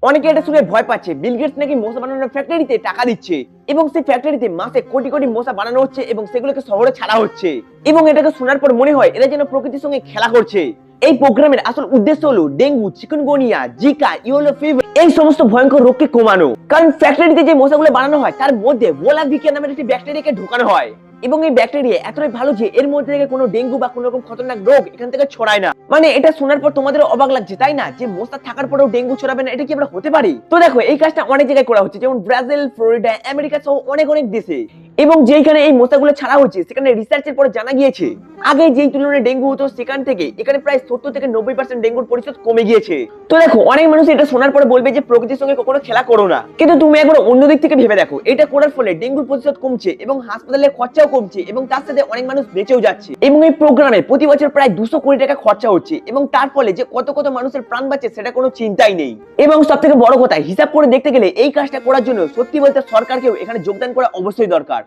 অনেকে এটা শুনে ভয় পাচ্ছে, বিল গেটস নাকি মশা বানানোর ফ্যাক্টরিতে টাকা দিচ্ছে এবং সেই ফ্যাক্টরিতে মাসে কোটি কোটি মশা বানানো হচ্ছে এবং সেগুলোকে শহরে ছাড়া হচ্ছে। এবং এটাকে শোনার পর মনে হয় এরা যেন প্রকৃতির সঙ্গে খেলা করছে। এই প্রোগ্রামের আসল উদ্দেশ্য হলো dengue, chikungunya, Zika, yellow fever এই সমস্ত ভয়ঙ্কর রোগকে কমানো। কারণ ফ্যাক্টরিতে যে মশাগুলো বানানো হয় তার মধ্যে ওলাভিকিয়া নামের একটি ব্যাকটেরিয়াকে ঢোকানো হয় এবং এই ব্যাকটেরিয়া এতটাই ভালো যে এর মধ্যে থেকে কোনো ডেঙ্গু বা কোনো রকম খতরনাক রোগ এখান থেকে ছড়ায় না। মানে এটা শোনার পর তোমাদের অবাক লাগছে তাই না, যে মশা থাকার পরেও ডেঙ্গু ছড়াবে না, এটা কি আমরা হতে পারি? তো দেখো এই কাজটা অনেক জায়গায় করা হচ্ছে, যেমন ব্রাজিল, ফ্লোরিডা, আমেরিকা সহ অনেক অনেক দেশে। এবং যেখানে এই মশাগুলো ছাড়া হচ্ছে সেখানে রিসার্চের পরে জানা গিয়েছে আগে যেই তুলনায় ডেঙ্গু হতো সেখান থেকে এখানে প্রায় 70 থেকে 90% ডেঙ্গুর পরিমাণ কমে গিয়েছে। তো দেখো অনেক মানুষ এটা শোনার পরে বলবে যে প্রকৃতির সঙ্গে কখনো খেলা করো না, কিন্তু তুমি একবার অন্য দিক থেকে ভেবে দেখো, এটা করার ফলে ডেঙ্গুর প্রতিশত কমছে এবং হাসপাতালের খরচাও কমছে এবং তার সাথে অনেক মানুষ বেঁচেও যাচ্ছে। এবং এই প্রোগ্রামে প্রতি বছর প্রায় 200 কোটি টাকা খরচা হচ্ছে এবং তার ফলে যে কত কত মানুষের প্রাণ বাঁচছে সেটা কোনো চিন্তাই নেই। এবং সব থেকে বড় কথা, হিসাব করে দেখতে গেলে এই কাজটা করার জন্য সত্যি বলতে সরকারকেও এখানে যোগদান করা অবশ্যই দরকার।